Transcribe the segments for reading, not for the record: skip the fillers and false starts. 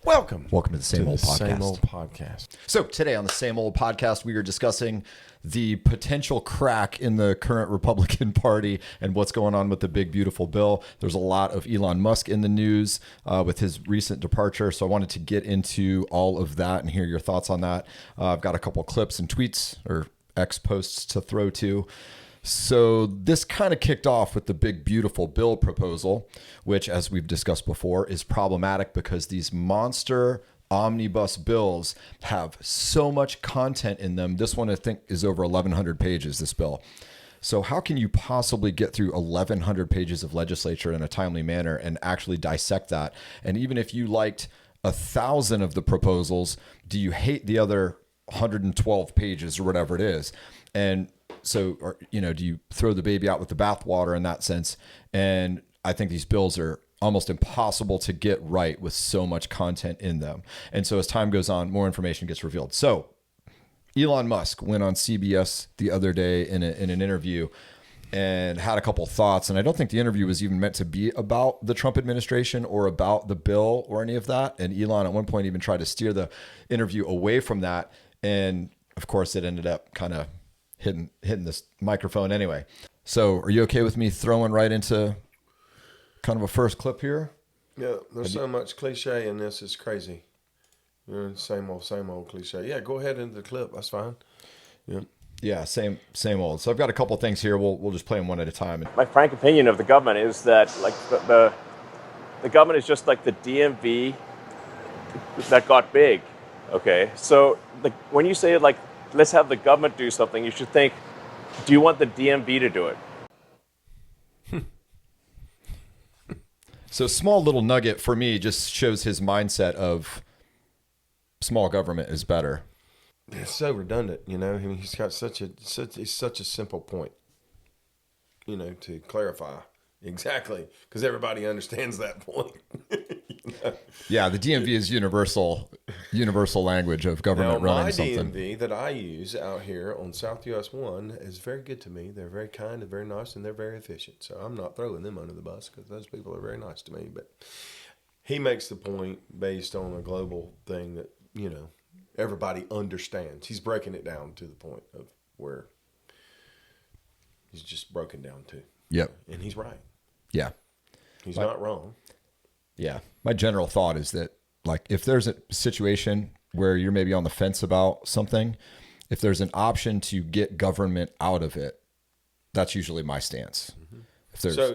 Welcome to the Same Old Podcast. Same Old Podcast. So today on the Same Old Podcast, we are discussing the potential crack in the current Republican Party and what's going on with the big, beautiful bill. There's a lot of Elon Musk in the news with his recent departure. So I wanted to get into all of that and hear your thoughts on that. I've got a couple clips and tweets or X posts to throw to. So this kind of kicked off with the big, beautiful bill proposal, which, as we've discussed before, is problematic because these monster omnibus bills have so much content in them. This one, I think, is over 1,100 pages, this bill. So how can you possibly get through 1,100 pages of legislature in a timely manner and actually dissect that? And even if you liked 1,000 of the proposals, do you hate the other 112 pages or whatever it is? And so, or, do you throw the baby out with the bathwater in that sense? And I think these bills are almost impossible to get right with so much content in them. And so as time goes on, more information gets revealed. So Elon Musk went on CBS the other day in an interview and had a couple thoughts. And I don't think the interview was even meant to be about the Trump administration or about the bill or any of that. And Elon at one point even tried to steer the interview away from that. And of course, it ended up kind of hitting this microphone anyway. So are you okay with me throwing right into kind of a first clip here? Yeah, there's so much cliche in this, it's crazy. Same old cliche. Yeah, go ahead into the clip. That's fine. Yeah, same old. So I've got a couple things here. We'll just play them one at a time. My frank opinion of the government is that like the government is just like the DMV that got big. Okay, so when you say like let's have the government do something, you should think, do you want the DMV to do it? So small little nugget for me just shows his mindset of small government is better. It's so redundant, I mean, he's got such a simple point, to clarify exactly, because everybody understands that point. Yeah, the DMV is universal language of government running something. My DMV that I use out here on South US 1 is very good to me. They're very kind and very nice, and they're very efficient. So I'm not throwing them under the bus because those people are very nice to me. But he makes the point based on a global thing that, everybody understands. He's breaking it down to the point of where he's just broken down to. Yep. And he's right. Yeah. He's not wrong. Yeah. My general thought is that, like, if there's a situation where you're maybe on the fence about something, if there's an option to get government out of it, that's usually my stance. Mm-hmm.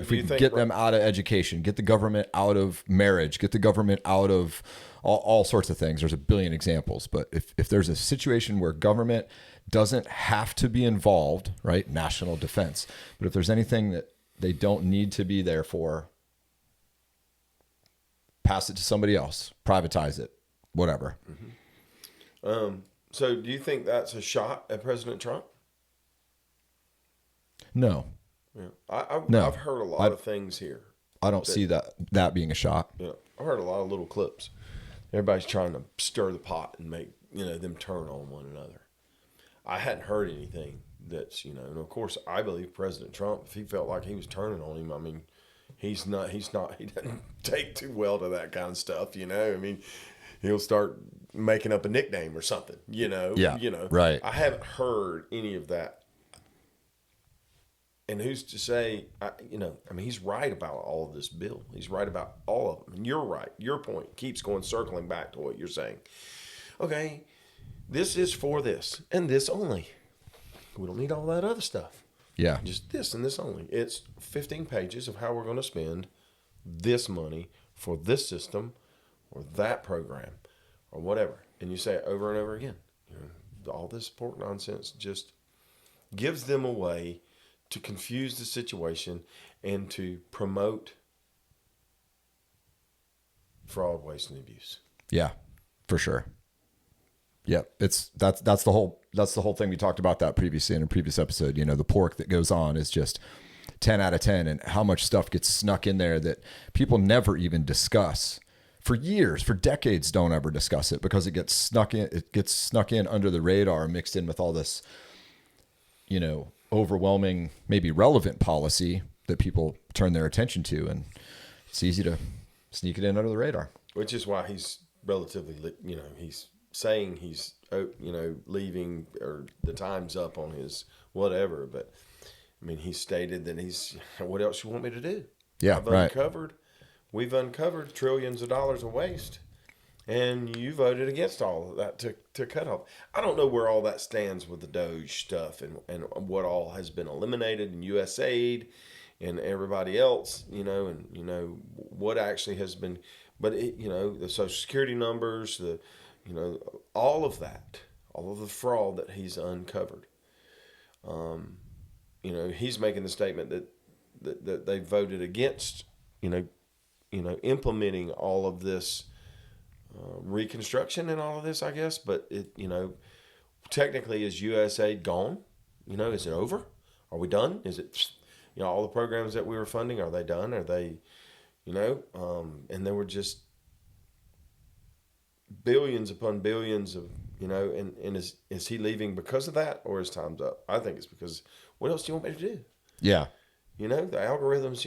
If we can get them out of education, get the government out of marriage, get the government out of all sorts of things. There's a billion examples. But if there's a situation where government doesn't have to be involved, right? National defense. But if there's anything that they don't need to be there for, pass it to somebody else, privatize it, whatever. Mm-hmm. So do you think that's a shot at President Trump? No. Yeah. No. I've heard a lot of things here. I don't see that being a shot. Yeah. I've heard a lot of little clips. Everybody's trying to stir the pot and make, them turn on one another. I hadn't heard anything that's, and of course I believe President Trump, if he felt like he was turning on him, I mean, he doesn't take too well to that kind of stuff, I mean, he'll start making up a nickname or something, Yeah, right. I haven't heard any of that. And who's to say, he's right about all of this bill. He's right about all of them. And you're right. Your point keeps circling back to what you're saying. Okay, this is for this and this only. We don't need all that other stuff. Yeah. Just this and this only. It's 15 pages of how we're going to spend this money for this system or that program or whatever. And you say it over and over again. All this support nonsense just gives them a way to confuse the situation and to promote fraud, waste, and abuse. Yeah, for sure. Yep, that's the whole thing we talked about that previously in a previous episode. The pork that goes on is just 10 out of 10, and how much stuff gets snuck in there that people never even discuss for years, for decades. Don't ever discuss it because it gets snuck in. It gets snuck in under the radar, mixed in with all this, overwhelming, maybe relevant policy that people turn their attention to, and it's easy to sneak it in under the radar. which is why he's relatively, he's saying he's, leaving or the time's up on his whatever. But I mean, he stated that what else you want me to do? Yeah, right. We've uncovered trillions of dollars of waste, and you voted against all of that to cut off. I don't know where all that stands with the Doge stuff and what all has been eliminated in USAID and everybody else, and what actually has been, but the Social Security numbers, all of that, all of the fraud that he's uncovered. He's making the statement that they voted against, implementing all of this reconstruction and all of this, I guess. But technically, is USAID gone? Is it over? Are we done? Is it, all the programs that we were funding, are they done? Are they, and there were just billions upon billions of, and is he leaving because of that, or his time's up? I think it's because, what else do you want me to do? Yeah. The algorithms,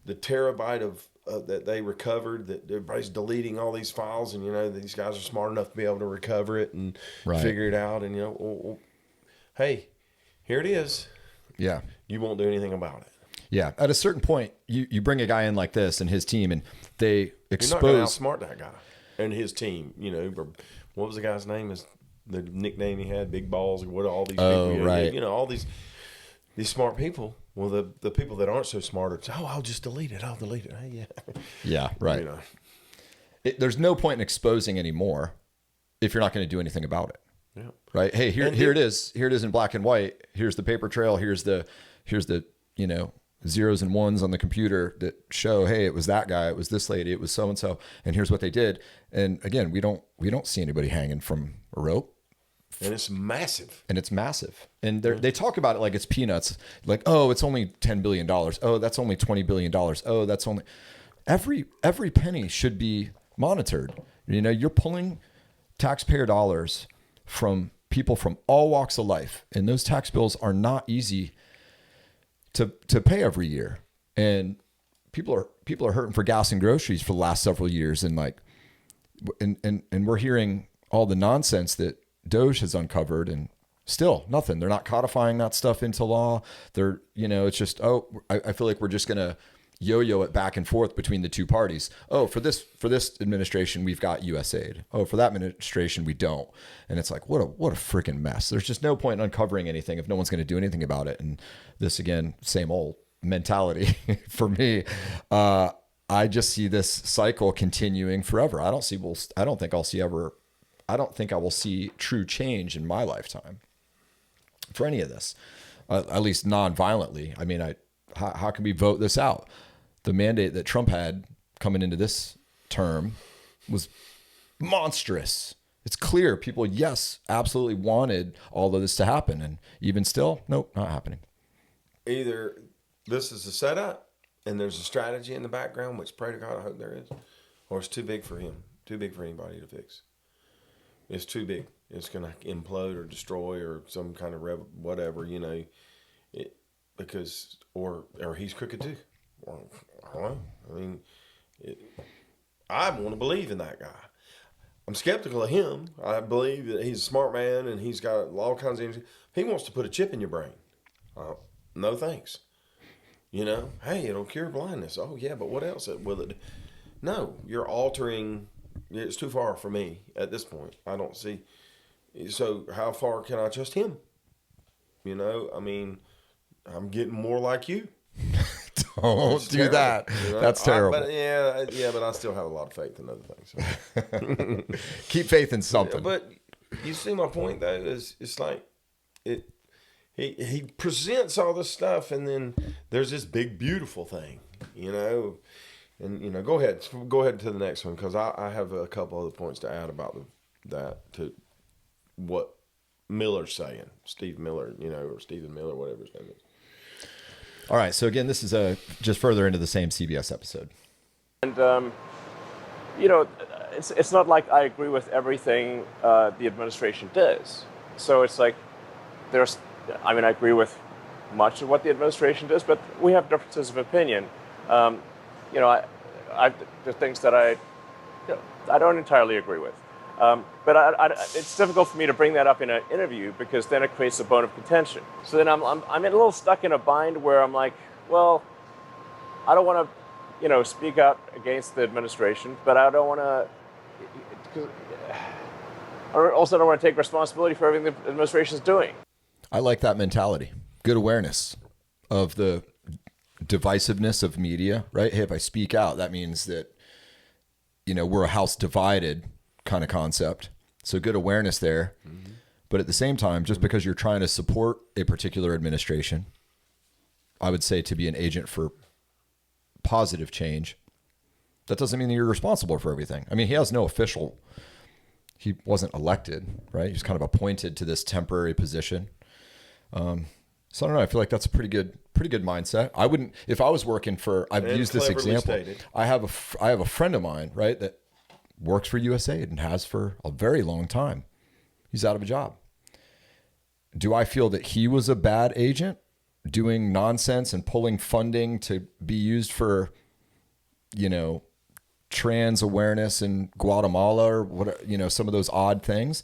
the terabyte of that they recovered, that everybody's deleting all these files, and these guys are smart enough to be able to recover it and figure it out, and hey, here it is. Yeah. You won't do anything about it. Yeah. At a certain point, you bring a guy in like this and his team, and they expose. You're not going to outsmart that guy and his team. What was the guy's name? Is the nickname he had? Big Balls, or what? All these people. Right. All these smart people. Well, the people that aren't so smart are, I'll just delete it. I'll delete it. Hey, yeah. Yeah. Right. There's no point in exposing anymore if you're not going to do anything about it. Yeah. Right. Hey, here it is. Here it is in black and white. Here's the paper trail. Here's the zeros and ones on the computer that show, hey, it was that guy, it was this lady, it was so and so, and here's what they did. And again, we don't see anybody hanging from a rope. And it's massive. And they talk about it like it's peanuts. Like, oh, it's only $10 billion. Oh, that's only $20 billion. Oh, that's only every penny should be monitored. You're pulling taxpayer dollars from people from all walks of life, and those tax bills are not easy to pay every year. And people are hurting for gas and groceries for the last several years, and we're hearing all the nonsense that Doge has uncovered, and still nothing. They're not codifying that stuff into law. They're, it's just, I feel like we're just going to yo-yo it back and forth between the two parties. Oh, for this administration, we've got USAID. Oh, for that administration, we don't. And it's like, what a freaking mess. There's just no point in uncovering anything if no one's going to do anything about it. And this, again, same old mentality for me. I just see this cycle continuing forever. I don't think I will see true change in my lifetime for any of this, at least non-violently. I mean, how can we vote this out? The mandate that Trump had coming into this term was monstrous. It's clear people, yes, absolutely wanted all of this to happen. And even still, nope, not happening. Either this is a setup and there's a strategy in the background, which pray to God I hope there is, or it's too big for him, too big for anybody to fix. It's too big. It's going to implode or destroy or some kind of whatever, because, or he's crooked too. Well, I don't know. I mean, I want to believe in that guy. I'm skeptical of him. I believe that he's a smart man and he's got all kinds of energy. He wants to put a chip in your brain. No thanks. Hey, it'll cure blindness. Oh yeah, but what else will it do? No, you're altering. It's too far for me at this point. I don't see. So how far can I trust him? I mean, I'm getting more like you. Don't do terrible. That. That's terrible. But I still have a lot of faith in other things. So. Keep faith in something. But you see my point though, it's like he presents all this stuff and then there's this big beautiful thing, and go ahead to the next one, because I have a couple other points to add about that to what Miller's saying, Steve Miller, or Stephen Miller, whatever his name is. All right. So again, this is just further into the same CBS episode. And, it's not like I agree with everything the administration does. So it's like I agree with much of what the administration does, but we have differences of opinion. The things that I I don't entirely agree with. But it's difficult for me to bring that up in an interview because then it creates a bone of contention. So then I'm a little stuck in a bind where I'm like, well, I don't want to, speak out against the administration, but I don't want to. I also don't want to take responsibility for everything the administration is doing. I like that mentality. Good awareness of the divisiveness of media, right? Hey, if I speak out, that means that, we're a house divided kind of concept. So good awareness there. Mm-hmm. But at the same time, just because you're trying to support a particular administration, I would say to be an agent for positive change, that doesn't mean that you're responsible for everything. I mean, he wasn't elected, right? He was kind of appointed to this temporary position. So I don't know. I feel like that's a pretty good mindset. I wouldn't, if I was working for, I've used this example. Stated. I have a friend of mine, right, that works for USAID and has for a very long time. He's out of a job. Do I feel that he was a bad agent doing nonsense and pulling funding to be used for, trans awareness in Guatemala or what, some of those odd things?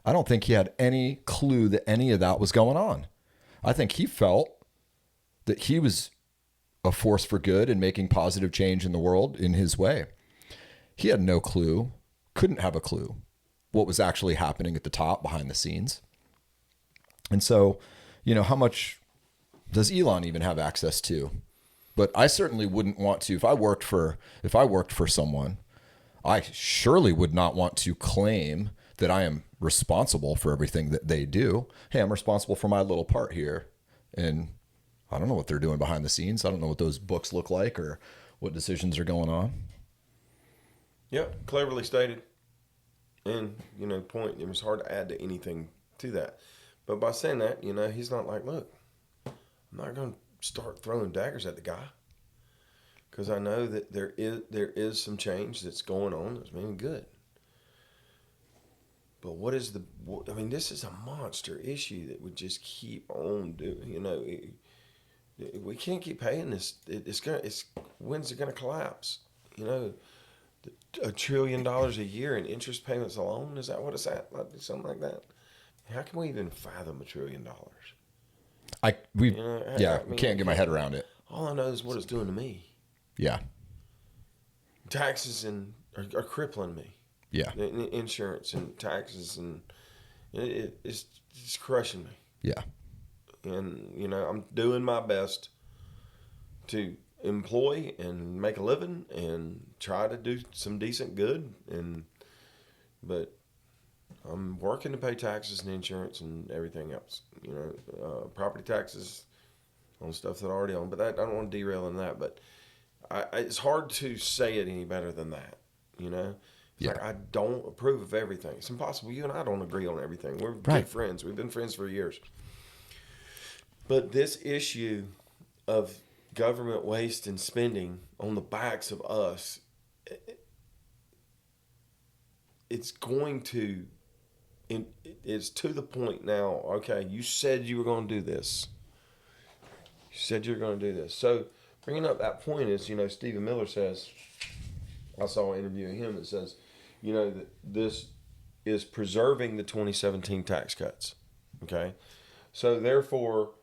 I don't think he had any clue that any of that was going on. I think he felt that he was a force for good and making positive change in the world in his way. He had no clue, couldn't have a clue what was actually happening at the top behind the scenes. And so, how much does Elon even have access to? But I certainly wouldn't want to, if I worked for someone, I surely would not want to claim that I am responsible for everything that they do. Hey, I'm responsible for my little part here. And I don't know what they're doing behind the scenes. I don't know what those books look like or what decisions are going on. Yep, cleverly stated. And, point, it was hard to add to anything to that. But by saying that, he's not like, look, I'm not going to start throwing daggers at the guy. Because I know that there is some change that's going on that's being good. But this is a monster issue that would just keep on doing, we can't keep paying this. When's it going to collapse? $1 trillion a year in interest payments alone? Is that what it's at? Something like that? How can we even fathom $1 trillion? We can't get my head around it. All I know is what it's doing to me. Yeah. Taxes are crippling me. Yeah. Insurance and taxes and it's crushing me. Yeah. And I'm doing my best to employ and make a living and try to do some decent good but I'm working to pay taxes and insurance and everything else. Property taxes on stuff that I already own, but I don't want to derail in that. But it's hard to say it any better than that. It's like I don't approve of everything. It's impossible. You and I don't agree on everything. We're good friends. We've been friends for years. But this issue of government waste and spending on the backs of us, it's to the point now, okay, you said you were going to do this. You said you were going to do this. So bringing up that point is, Stephen Miller says, I saw an interview of him that says, that this is preserving the 2017 tax cuts. Okay. So therefore,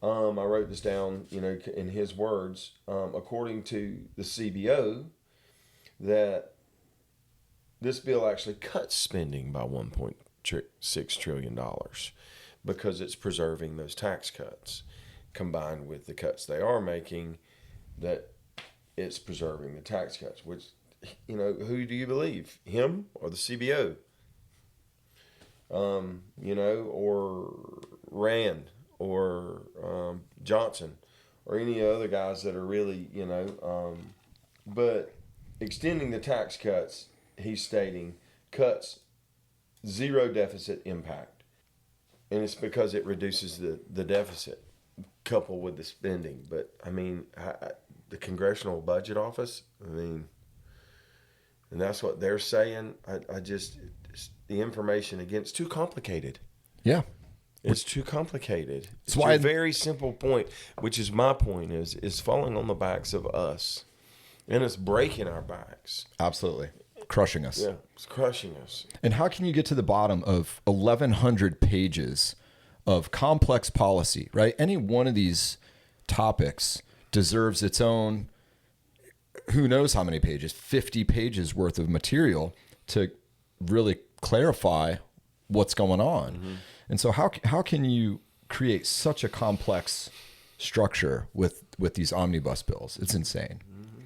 I wrote this down, in his words, according to the CBO, that this bill actually cuts spending by $1.6 trillion because it's preserving those tax cuts combined with the cuts they are making, that it's preserving the tax cuts, which, who do you believe, him or the CBO? Or Rand or Johnson or any other guys that are really, but extending the tax cuts, he's stating, cuts zero deficit impact. And it's because it reduces the deficit coupled with the spending. But, the Congressional Budget Office, and that's what they're saying. The information, again, it's too complicated. Yeah. It's too complicated. It's why a very simple point, which is my point, is falling on the backs of us. And it's breaking our backs. Absolutely. crushing us. Yeah, it's crushing us. And how can you get to the bottom of 1,100 pages of complex policy, right? Any one of these topics deserves its own, who knows how many pages, 50 pages worth of material to really clarify what's going on. Mm-hmm. And so how can you create such a complex structure with these omnibus bills? It's insane. Mm-hmm.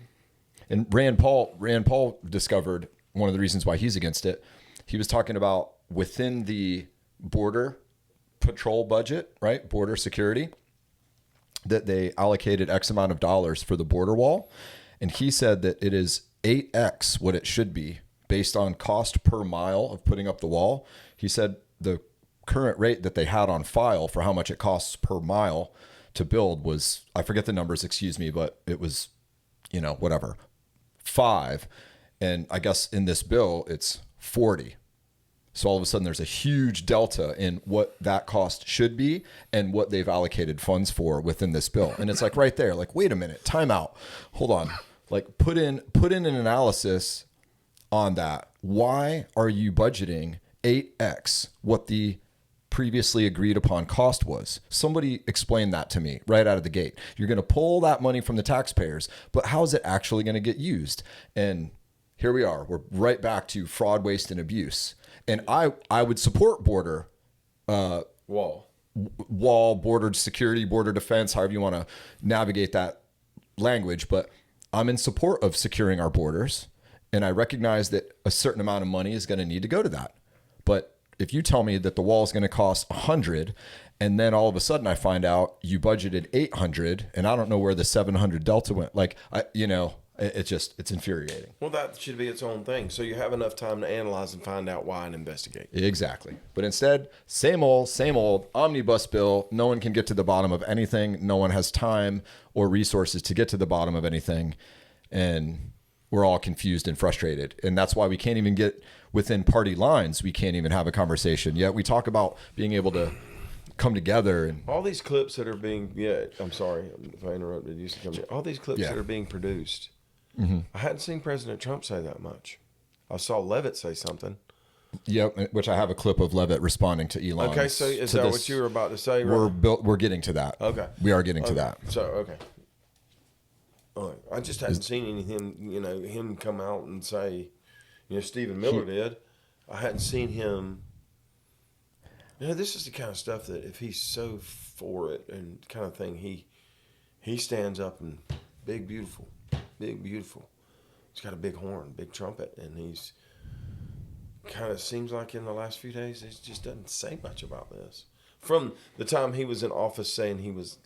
And Rand Paul discovered one of the reasons why he's against it. He was talking about within the border patrol budget, right? Border security, that they allocated X amount of dollars for the border wall. And he said that it is 8X what it should be based on cost per mile of putting up the wall. He said the current rate that they had on file for how much it costs per mile to build was, I forget the numbers, excuse me, but it was, whatever, 5. And I guess in this bill, it's 40. So all of a sudden there's a huge delta in what that cost should be and what they've allocated funds for within this bill. And it's like right there, like, wait a minute, time out. Hold on. Like put in an analysis on that. Why are you budgeting 8X what the previously agreed upon cost was? Somebody explain that to me right out of the gate. You're going to pull that money from the taxpayers, but how is it actually going to get used? And here we are. We're right back to fraud, waste, and abuse. And I would support border wall, border security, border defense, however you want to navigate that language. But I'm in support of securing our borders. And I recognize that a certain amount of money is going to need to go to that. But if you tell me that the wall is going to cost 100, and then all of a sudden I find out you budgeted 800, and I don't know where the 700 delta went, it's infuriating. Well, that should be its own thing. So you have enough time to analyze and find out why and investigate. Exactly. But instead, same old omnibus bill. No one can get to the bottom of anything. No one has time or resources to get to the bottom of anything. And we're all confused and frustrated. And that's why we can't even get within party lines. We can't even have a conversation. Yet we talk about being able to come together. And all these clips that are being, I'm sorry if I interrupted you. All these clips that are being produced. Mm-hmm. I hadn't seen President Trump say that much. I saw Levitt say something. Yep, which I have a clip of Levitt responding to Elon. Okay, so is that what you were about to say? Right? We're getting to that. Okay. We are getting to that. So, okay. All right. I just hadn't seen him come out and say, Stephen Miller did. I hadn't seen him. This is the kind of stuff that if he's so for it and kind of thing, he stands up and big, beautiful. He's got a big horn, big trumpet, and he's kind of seems like in the last few days, he just doesn't say much about this. From the time he was in office saying he was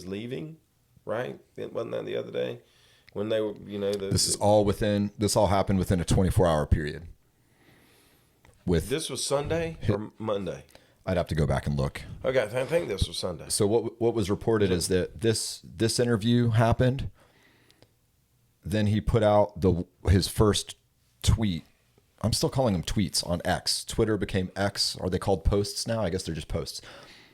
leaving, right? Wasn't that the other day? When they were, this all happened within a 24-hour period. This was Sunday or Monday? I'd have to go back and look. Okay, I think this was Sunday. So what was reported is that this interview happened. Then he put out his first tweet. I'm still calling them tweets on X. Twitter became X. Are they called posts now? I guess they're just posts.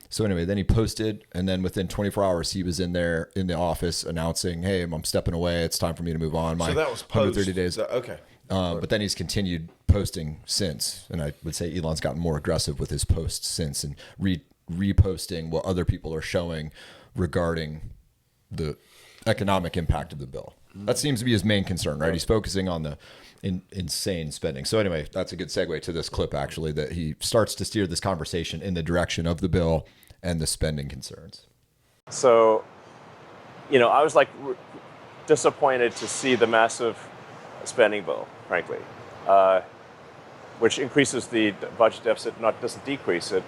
So anyway, then he posted, and then within 24 hours, he was in there in the office announcing, "Hey, I'm stepping away. It's time for me to move on." So that was 130 days. Okay. But then he's continued posting since, and I would say Elon's gotten more aggressive with his posts since, and reposting what other people are showing regarding the economic impact of the bill. That seems to be his main concern, right? He's focusing on the insane spending. So anyway, that's a good segue to this clip, actually, that he starts to steer this conversation in the direction of the bill and the spending concerns. So, I was disappointed to see the massive spending bill, frankly, which increases the budget deficit, doesn't decrease it,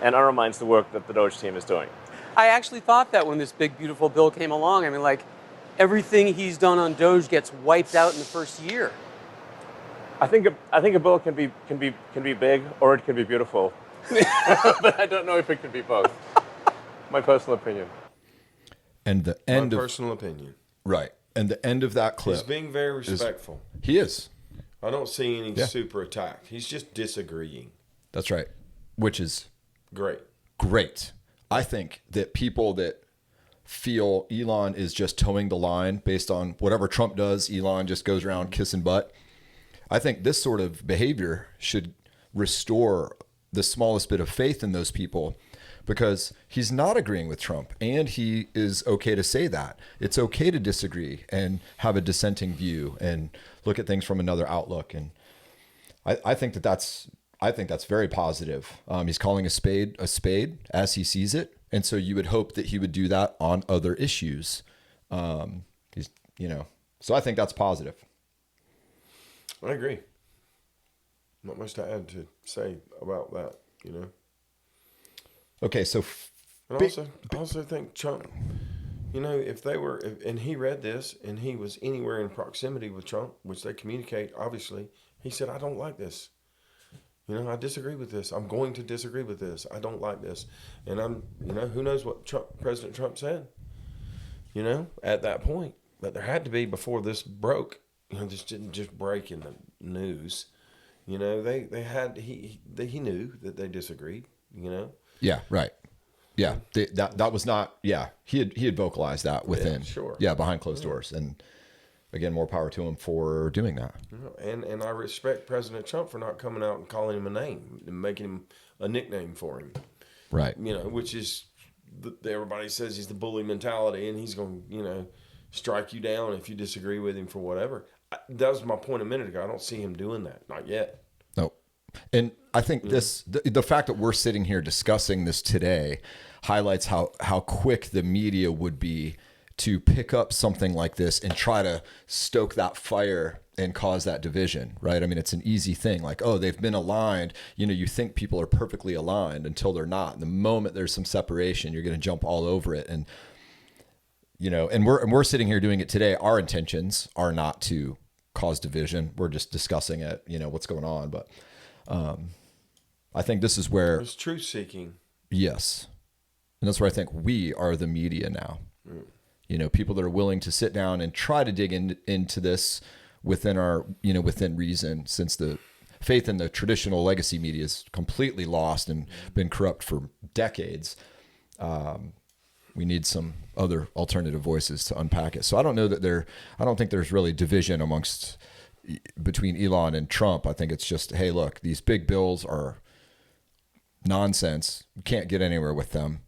and undermines the work that the Doge team is doing. I actually thought that when this big, beautiful bill came along. Everything he's done on Doge gets wiped out in the first year. I think a bill can be big or it can be beautiful, but I don't know if it can be both. My personal opinion. And the end personal opinion. Right. And the end of that clip. He's being very respectful. He is. I don't see any super attack. He's just disagreeing. That's right. Which is great. I think that people that feel Elon is just towing the line based on whatever Trump does, Elon just goes around kissing butt. I think this sort of behavior should restore the smallest bit of faith in those people, because he's not agreeing with Trump, and he is okay to say that. It's okay to disagree and have a dissenting view and look at things from another outlook. And I think that's very positive. He's calling a spade as he sees it. And so you would hope that he would do that on other issues. So I think that's positive. I agree. Not much to add to say about that, Okay, so And I also think Trump, and he read this and he was anywhere in proximity with Trump, which they communicate, obviously, he said, I don't like this. I disagree with this. I'm going to disagree with this. I don't like this. And who knows what President Trump said, at that point. But there had to be, before this broke, this didn't just break in the news. He knew that they disagreed, Yeah, right. Yeah, that was not. Yeah, he had vocalized that within. Yeah, sure. Yeah, behind closed doors, and again, more power to him for doing that. And I respect President Trump for not coming out and calling him a name and making him a nickname for him. Right. Which is everybody says he's the bully mentality, and he's going to strike you down if you disagree with him for whatever. That was my point a minute ago. I don't see him doing that. Not yet. No. And I think the fact that we're sitting here discussing this today highlights how quick the media would be to pick up something like this and try to stoke that fire and cause that division, right? I mean, it's an easy thing. Like, oh, they've been aligned. You think people are perfectly aligned until they're not. And the moment there's some separation, you're going to jump all over it. And, and we're sitting here doing it today. Our intentions are not to cause division. We're just discussing it, what's going on. But I think this is where it's truth seeking. Yes. And that's where I think we are the media now. People that are willing to sit down and try to dig into this within our, within reason, since the faith in the traditional legacy media is completely lost and been corrupt for decades. We need some other alternative voices to unpack it. So I don't know that I don't think there's really division between Elon and Trump. I think it's just, hey, look, these big bills are nonsense. We can't get anywhere with them.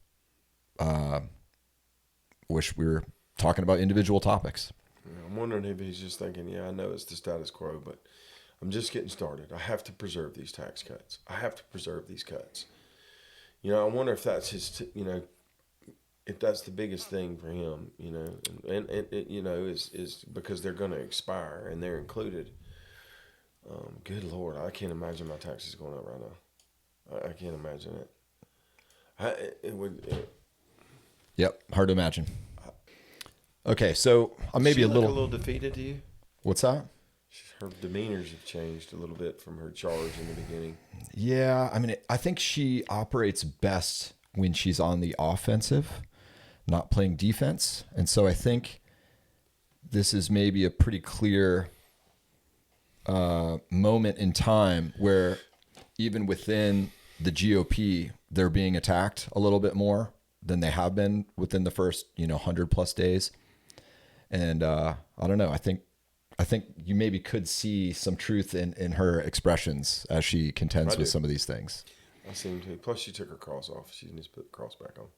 Wish we were talking about individual topics. I'm wondering if he's just thinking, I know it's the status quo, but I'm just getting started. I have to preserve these tax cuts. I have to preserve these cuts. I wonder if that's his, if that's the biggest thing for him, and is because they're going to expire and they're included. Good Lord, I can't imagine my taxes going up right now. I can't imagine it. It would. Yep, hard to imagine. Okay, so I may be a little defeated to you. What's that? Her demeanors have changed a little bit from her charge in the beginning. Yeah, I mean, I think she operates best when she's on the offensive, not playing defense. And so I think this is maybe a pretty clear moment in time where even within the GOP, they're being attacked a little bit more than they have been within the first 100+ days. And I don't know. I think you maybe could see some truth in her expressions as she contends with some of these things. I seem to. Plus, she took her cross off. She needs to put the cross back on.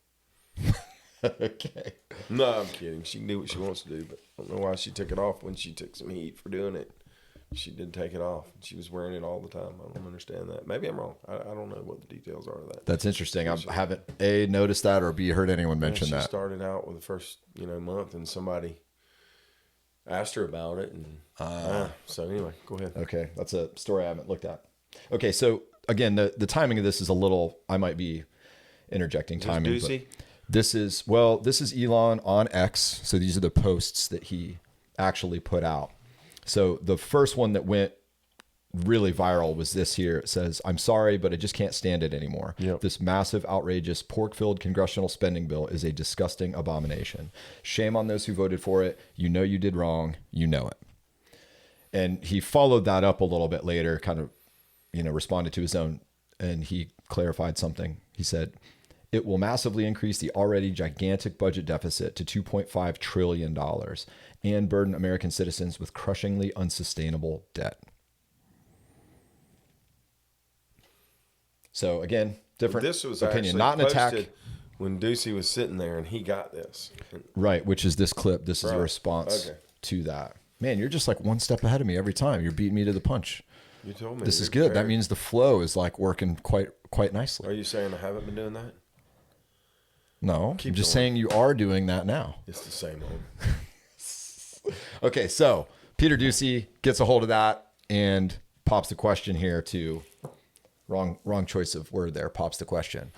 Okay. No, I'm kidding. She can do what she wants to do, but I don't know why she took it off when she took some heat for doing it. She did take it off. She was wearing it all the time. I don't understand that. Maybe I'm wrong. I don't know what the details are of that. That's interesting. I haven't A, noticed that, or B, heard anyone mention that. She started out with the first month, and somebody asked her about it. And so anyway, go ahead. Okay. That's a story I haven't looked at. Okay. So again, the timing of this is a little, I might be interjecting timing. But this is Elon on X. So these are the posts that he actually put out. So the first one that went really viral was this here. It says, "I'm sorry, but I just can't stand it anymore. Yep. This massive, outrageous, pork-filled congressional spending bill is a disgusting abomination. Shame on those who voted for it. You know you did wrong. You know it." And he followed that up a little bit later, kind of, responded to his own, and he clarified something. He said, "It will massively increase the already gigantic budget deficit to $2.5 trillion and burden American citizens with crushingly unsustainable debt." So again, different This was opinion, actually not an attack. posted when Ducey was sitting there and he got this. Right, which is this clip. This is a Right. response Okay. to that. Man, you're just like one step ahead of me every time. You're beating me to the punch. You told me. This is You're good. That very- means the flow is like working quite Are nicely. you saying I haven't been doing that? No, Keep I'm just going. saying you are doing that now. It's the same old. Okay, so Peter Ducey gets a hold of that and pops the question here to wrong choice of word there. Pops the question.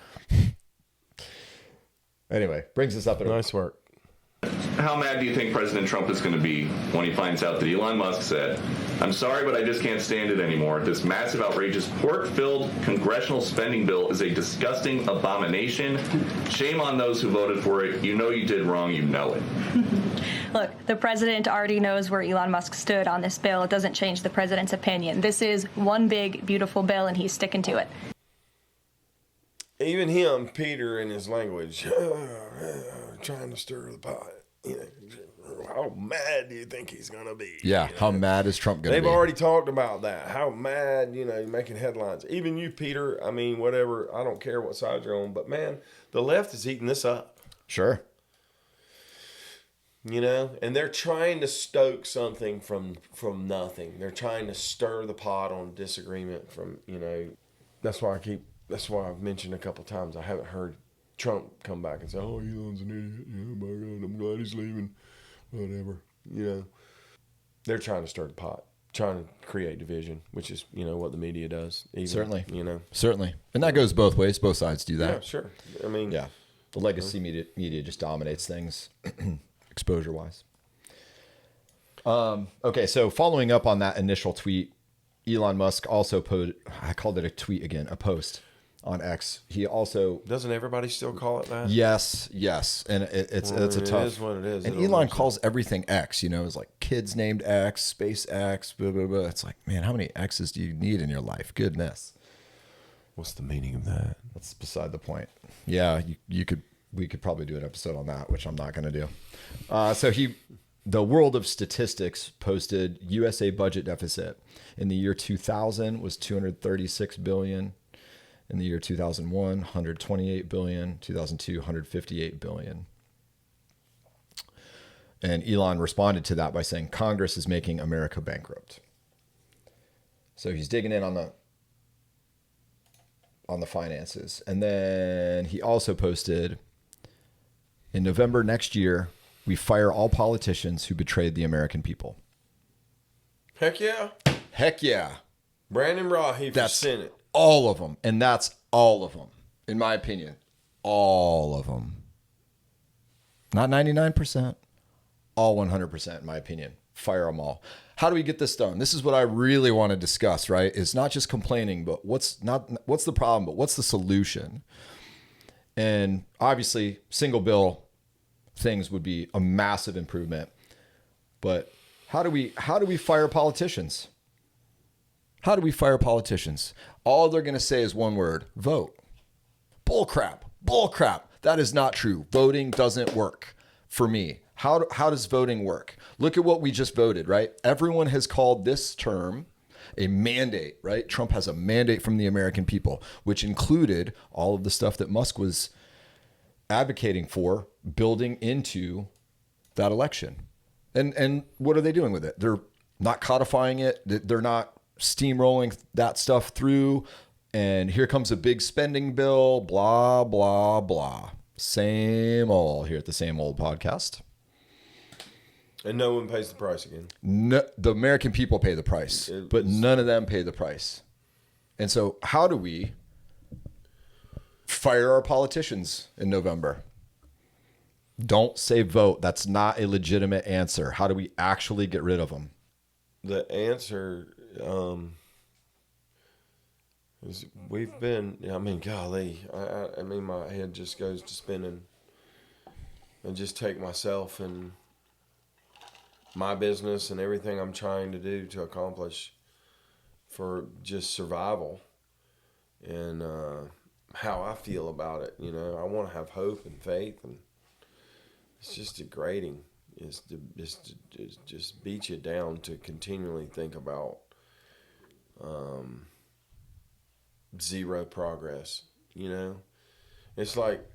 Anyway, brings us up at Nice work. How mad do you think President Trump is going to be when he finds out that Elon Musk said, "I'm sorry, but I just can't stand it anymore. This massive, outrageous, pork-filled congressional spending bill is a disgusting abomination. Shame on those who voted for it. You know you did wrong. You know it." Look, the president already knows where Elon Musk stood on this bill. It doesn't change the president's opinion. This is one big, beautiful bill, and he's sticking to it. Even him, Peter, in his language, trying to stir the pot. You know, how mad do you think he's gonna be? Yeah, You how know? mad is Trump going to They've be? already talked about that. How mad, making headlines. Even you, Peter. I mean, whatever. I don't care what side you're on, but man, the left is eating this up. Sure. And they're trying to stoke something from nothing. They're trying to stir the pot on disagreement from. That's why I've mentioned a couple times I haven't heard Trump come back and say, "Oh, Elon's an idiot. Oh my God, I'm glad he's leaving." Whatever. They're trying to stir the pot, trying to create division, which is what the media does. Even, Certainly. Certainly. And that goes both ways. Both sides do that. Yeah, sure. I mean, Yeah. The legacy media just dominates things exposure wise. Okay, so following up on that initial tweet, Elon Musk also I called it a tweet again, a post on X. He also doesn't everybody still call it that? yes, and it's a tough. It is what it is. And It'll Elon make calls everything X. It's like kids named X, space X, blah blah blah. It's like, man, how many X's do you need in your life? Goodness. What's the meaning of that? That's beside the point. Yeah, we could probably do an episode on that, which I'm not going to do. So the World of Statistics posted USA budget deficit in the year 2000 was 236 billion. In the year 2001, 128 billion. 2002, 158 billion. And Elon responded to that by saying Congress is making America bankrupt. So he's digging in on the finances. And then he also posted, in November next year, we fire all politicians who betrayed the American people. Heck yeah. Heck yeah. Brandon Rahe for That's Senate. all of them. And that's all of them, in my opinion. All of them. Not 99%. All 100%, in my opinion. Fire them all. How do we get this done? This is what I really want to discuss, right? It's not just complaining, but what's the problem, but what's the solution? And obviously, single bill things would be a massive improvement. But how do we fire politicians? How do we fire politicians? All they're going to say is one word: vote. Bull crap. That is not true. Voting doesn't work for me. How does voting work? Look at what we just voted, right? Everyone has called this term a mandate, right? Trump has a mandate from the American people, which included all of the stuff that Musk was advocating for, building into that election. And what are they doing with it? They're not codifying it. They're not steamrolling that stuff through. And here comes a big spending bill, blah, blah, blah. Same old here at the Same Old podcast. And no one pays the price again. No, the American people pay the price, but none of them pay the price. And so how do we fire our politicians in November? Don't say vote. That's not a legitimate answer. How do we actually get rid of them? The answer is we've been, golly, I mean, my head just goes to spinning. And just take myself and my business and everything I'm trying to do to accomplish for just survival and how I feel about it. I want to have hope and faith, and it's just degrading. It's just beat you down to continually think about zero progress. You know, it's like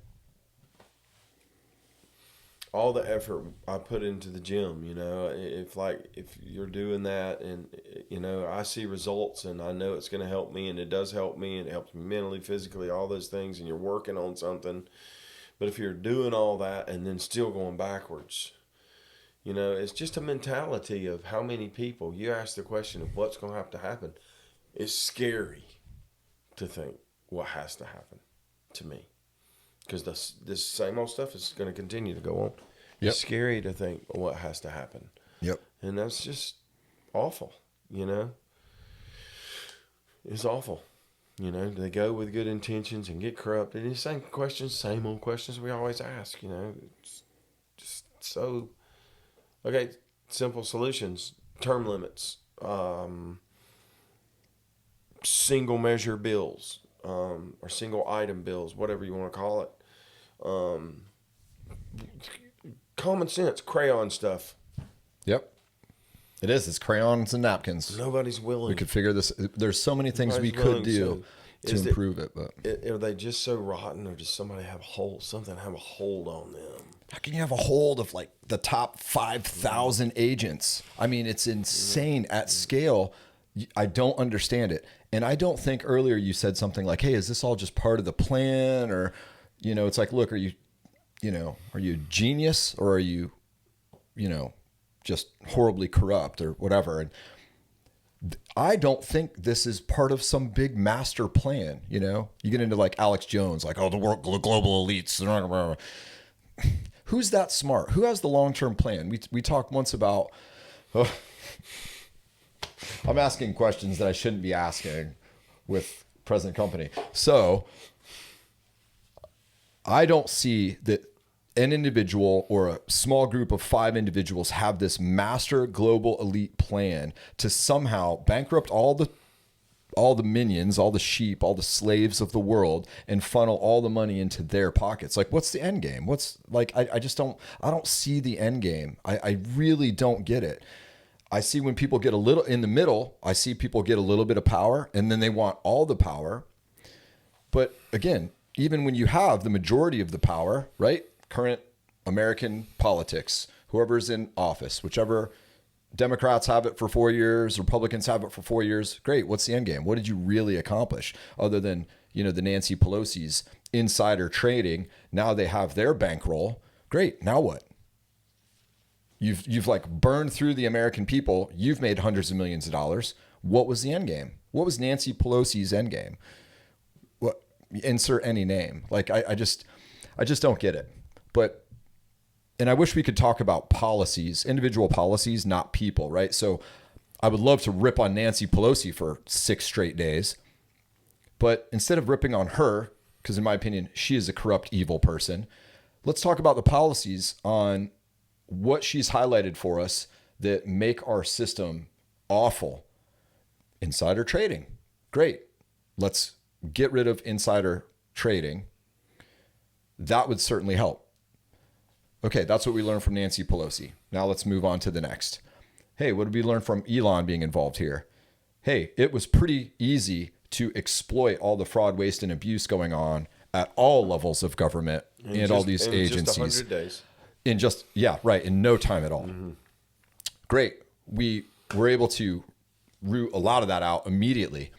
all the effort I put into the gym, you know, if you're doing that and, you know, I see results and I know it's going to help me and it does help me and it helps me mentally, physically, all those things, and you're working on something. But if you're doing all that and then still going backwards, you know, it's just a mentality of how many people you ask the question of what's going to have to happen. It's scary to think what has to happen to me. Because this same old stuff is going to continue to go on. Yep. It's scary to think what has to happen. Yep. And that's just awful, you know. It's awful. You know, they go with good intentions and get corrupted. And the same old questions we always ask, you know. It's just so, okay, simple solutions, term limits, single measure bills, or single item bills, whatever you want to call it. Common sense, crayon stuff. Yep. It is. It's crayons and napkins. Nobody's willing. We could figure this. There's so many things we could do to improve it, but are they just so rotten, or does something have a hold on them? how can you have a hold of like the top 5,000 agents? I mean, it's insane at scale. I don't understand it. And I don't think earlier you said something like, hey, is this all just part of the plan? Or, you know, it's like, look, are you a genius, or are you, just horribly corrupt or whatever? And I don't think this is part of some big master plan. You know, you get into like Alex Jones, like, oh, the world, global elites. Who's that smart? Who has the long-term plan? We talked once about, I'm asking questions that I shouldn't be asking with present company. So I don't see that an individual or a small group of 5 individuals have this master global elite plan to somehow bankrupt all the minions, all the sheep, all the slaves of the world, and funnel all the money into their pockets. Like, what's the end game? What's like, I don't see the end game. I really don't get it. I see when people get a little in the middle, I see people get a little bit of power and then they want all the power. But again, even when you have the majority of the power, right? Current American politics, whoever's in office, whichever Democrats have it for 4 years, Republicans have it for 4 years. Great. What's the end game? What did you really accomplish other than, the Nancy Pelosi's insider trading? Now they have their bankroll. Great. Now what? You've like burned through the American people. You've made hundreds of millions of dollars. What was the end game? What was Nancy Pelosi's end game? What? Insert any name. Like, I just don't get it. But, and I wish we could talk about policies, individual policies, not people, right? So I would love to rip on Nancy Pelosi for 6 straight days. But instead of ripping on her, because in my opinion, she is a corrupt, evil person, let's talk about the policies on what she's highlighted for us that make our system awful. Insider trading. Great. Let's get rid of insider trading. That would certainly help. Okay, that's what we learned from Nancy Pelosi. Now let's move on to the next. Hey, what did we learn from Elon being involved here? Hey, it was pretty easy to exploit all the fraud, waste, and abuse going on at all levels of government and all these agencies. In just 100 days. In no time at all. Mm-hmm. Great. We were able to root a lot of that out immediately.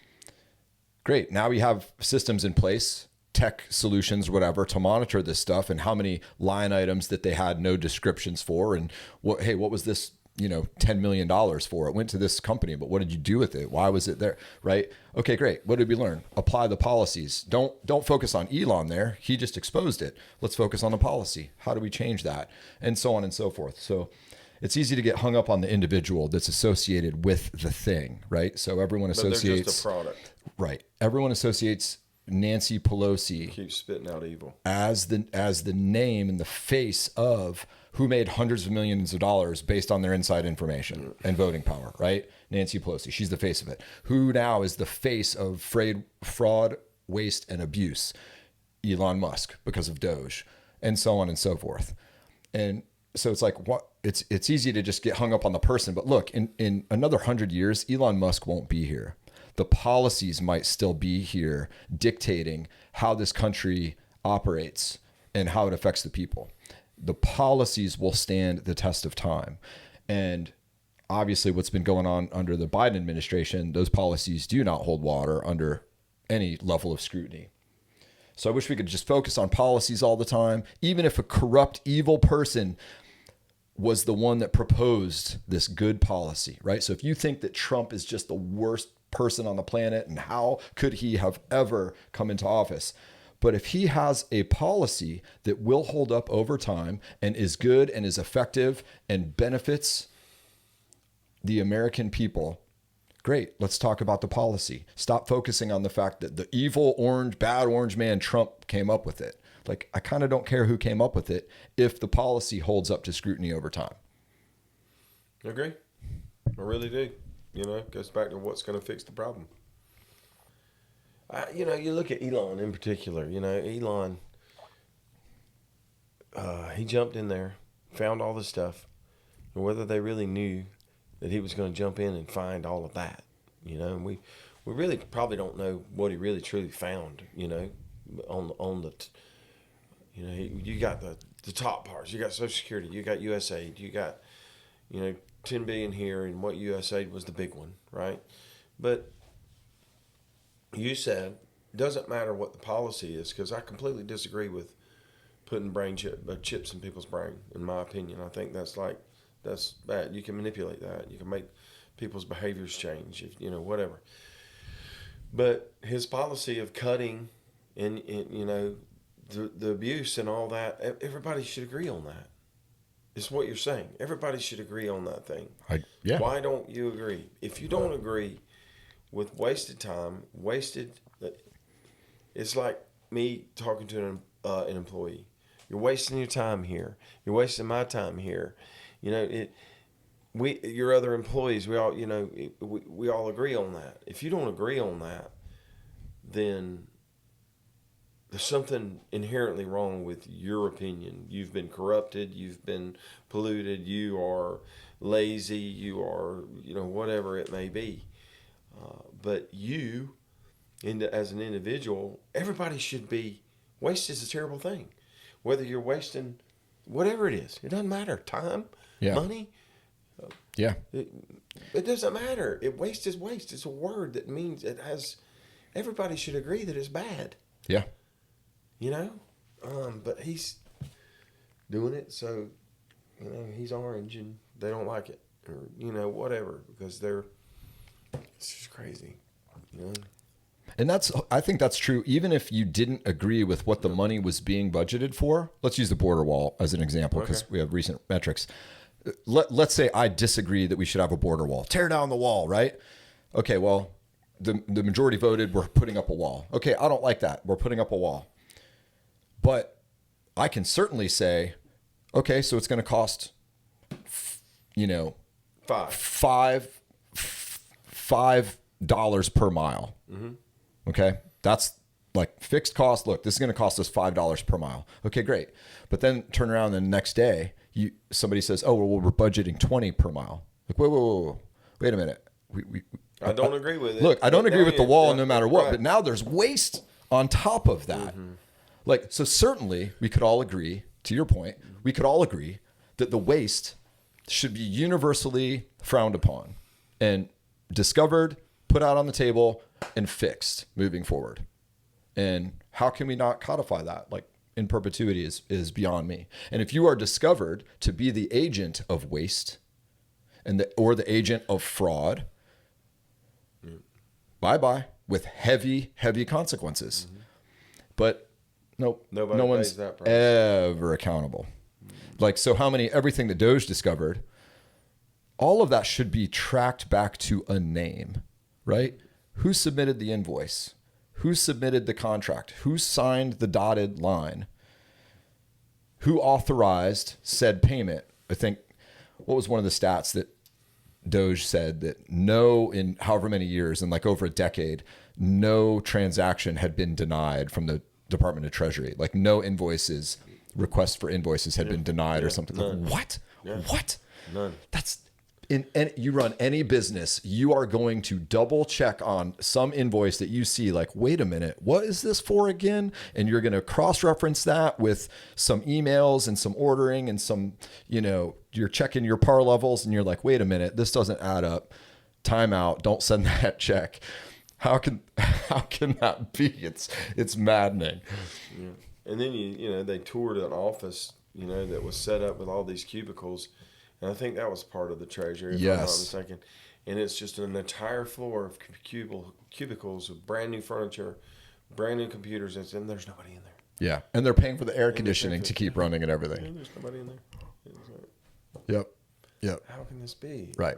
Great. Now we have systems in place, tech solutions, whatever, to monitor this stuff and how many line items that they had no descriptions for. And what was this, $10 million for? It went to this company, but what did you do with it? Why was it there? Right? Okay, great. What did we learn? Apply the policies. Don't focus on Elon there. He just exposed it. Let's focus on the policy. How do we change that? And so on and so forth. So it's easy to get hung up on the individual that's associated with the thing, right? So everyone associates. But they're just a product. Right. Everyone associates Nancy Pelosi keeps spitting out evil as the name and the face of who made hundreds of millions of dollars based on their inside information and voting power, right? Nancy Pelosi, she's the face of it. Who now is the face of fraud, waste, and abuse? Elon Musk, because of Doge, and so on and so forth. And so it's like, what? It's easy to just get hung up on the person, but look, in another 100 years, Elon Musk won't be here. The policies might still be here dictating how this country operates and how it affects the people. The policies will stand the test of time. And obviously what's been going on under the Biden administration, those policies do not hold water under any level of scrutiny. So I wish we could just focus on policies all the time, even if a corrupt, evil person was the one that proposed this good policy, right? So if you think that Trump is just the worst person on the planet and how could he have ever come into office? But if he has a policy that will hold up over time and is good and is effective and benefits the American people, great. Let's talk about the policy. Stop focusing on the fact that the evil bad orange man Trump came up with it. Like, I kind of don't care who came up with it if the policy holds up to scrutiny over time. I agree. I really do. It goes back to what's going to fix the problem. You look at Elon in particular. Elon, he jumped in there, found all this stuff, and whether they really knew that he was going to jump in and find all of that, and we really probably don't know what he really truly found, on the, you got the top parts, you got Social Security, you got USAID, you got, 10 billion here, and what USAID was the big one, right? But you said it doesn't matter what the policy is, because I completely disagree with putting chips in people's brain. In my opinion, I think that's bad. You can manipulate that. You can make people's behaviors change, whatever. But his policy of cutting and the abuse and all that, everybody should agree on that. It's what you're saying. Everybody should agree on that thing. Yeah. Why don't you agree? If you don't agree with wasted time, it's like me talking to an employee. You're wasting your time here. You're wasting my time here. Your other employees, we all, we all agree on that. If you don't agree on that, then there's something inherently wrong with your opinion. You've been corrupted. You've been polluted. You are lazy. You are, whatever it may be. But you, as an individual, everybody should be. Waste is a terrible thing. Whether you're wasting, whatever it is, it doesn't matter. Time, money. Yeah. It doesn't matter. Waste is waste. It's a word that means everybody should agree that it's bad. Yeah. But he's doing it, so, he's orange and they don't like it, or, whatever, because it's just crazy, And I think that's true. Even if you didn't agree with what the money was being budgeted for, let's use the border wall as an example, because we have recent metrics. Let's say I disagree that we should have a border wall. Tear down the wall, right? Okay, well, the majority voted we're putting up a wall. Okay, I don't like that. We're putting up a wall. But I can certainly say, okay, so it's going to cost, $5 per mile. Mm-hmm. Okay, that's like fixed cost. Look, this is going to cost us $5 per mile. Okay, great. But then turn around the next day, somebody says, oh, well, we're budgeting 20 per mile. Like, whoa. Wait a minute. I don't agree with it. Look, I don't agree with the wall no matter what, but now there's waste on top of that. Mm-hmm. So certainly we could all agree, to your point, we could all agree that the waste should be universally frowned upon and discovered, put out on the table, and fixed moving forward. And how can we not codify that? Like, in perpetuity is beyond me. And if you are discovered to be the agent of waste or the agent of fraud, bye-bye, with heavy, heavy consequences. Mm-hmm. But nope, no one's ever accountable. So everything that Doge discovered, all of that should be tracked back to a name, right? Who submitted the invoice? Who submitted the contract? Who signed the dotted line? Who authorized said payment? I think, what was one of the stats that Doge said that in however many years, in like over a decade, no transaction had been denied from the Department of Treasury. Like no requests for invoices had been denied or something. Like, what? Yeah. What? None. That's you run any business, you are going to double check on some invoice that you see, like, wait a minute, what is this for again? And you're going to cross-reference that with some emails and some ordering and some, you're checking your par levels and you're like, wait a minute, this doesn't add up. Time out. Don't send that check. How can that be? It's maddening. Yeah. And then they toured an office, that was set up with all these cubicles. And I think that was part of the treasury, if I'm not mistaken. And it's just an entire floor of cubicles with brand new furniture, brand new computers, and there's nobody in there. Yeah. And they're paying for the air conditioning to keep running and everything. And there's nobody in there. Yep. How can this be? Right.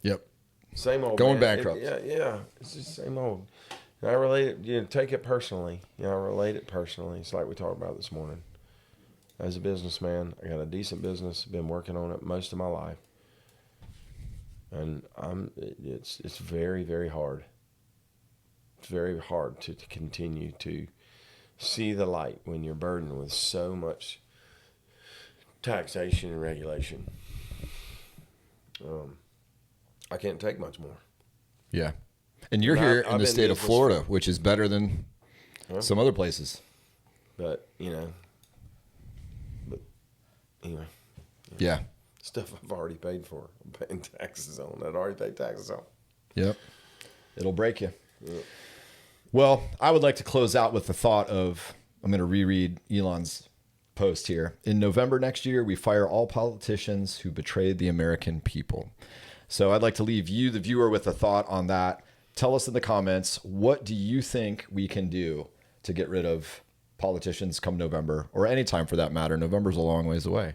Yep. Same old. Going bankrupt. Yeah. It's just same old. And I relate it, take it personally. I relate it personally. It's like we talked about this morning. As a businessman, I got a decent business, been working on it most of my life. And it's very, very hard. It's very hard to continue to see the light when you're burdened with so much taxation and regulation. I can't take much more. Yeah. And you're here in the state of Florida, which is better than some other places. But, anyway. Yeah. Stuff I've already paid for. I'm paying taxes on. I'd already paid taxes on. Yep. It'll break you. Yep. Well, I would like to close out with the thought of, I'm going to reread Elon's post here. In November next year, we fire all politicians who betrayed the American people. So I'd like to leave you, the viewer, with a thought on that. Tell us in the comments, what do you think we can do to get rid of politicians come November, or any time for that matter? November's a long ways away.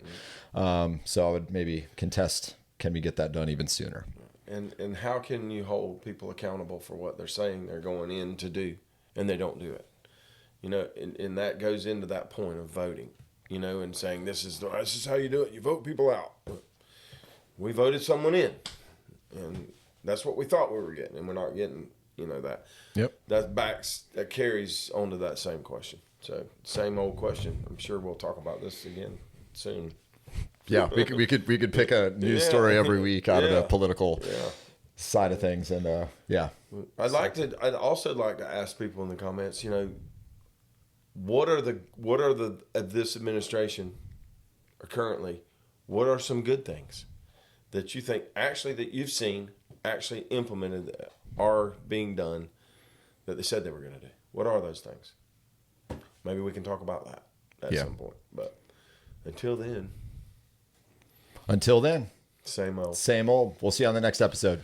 So I would maybe contest, can we get that done even sooner? And how can you hold people accountable for what they're saying they're going in to do, and they don't do it? And that goes into that point of voting, and saying this is how you do it. You vote people out. We voted someone in, and that's what we thought we were getting, and we're not getting, that. Yep. That carries on to that same question. So same old question. I'm sure we'll talk about this again soon. Yeah, we could pick a news story every week out of the political side of things, and I'd also like to ask people in the comments, what are the of this administration currently, what are some good things that you think actually that you've seen actually implemented are being done that they said they were going to do? What are those things? Maybe we can talk about that at some point. But until then, Until then, same old. same old. We'll see you on the next episode.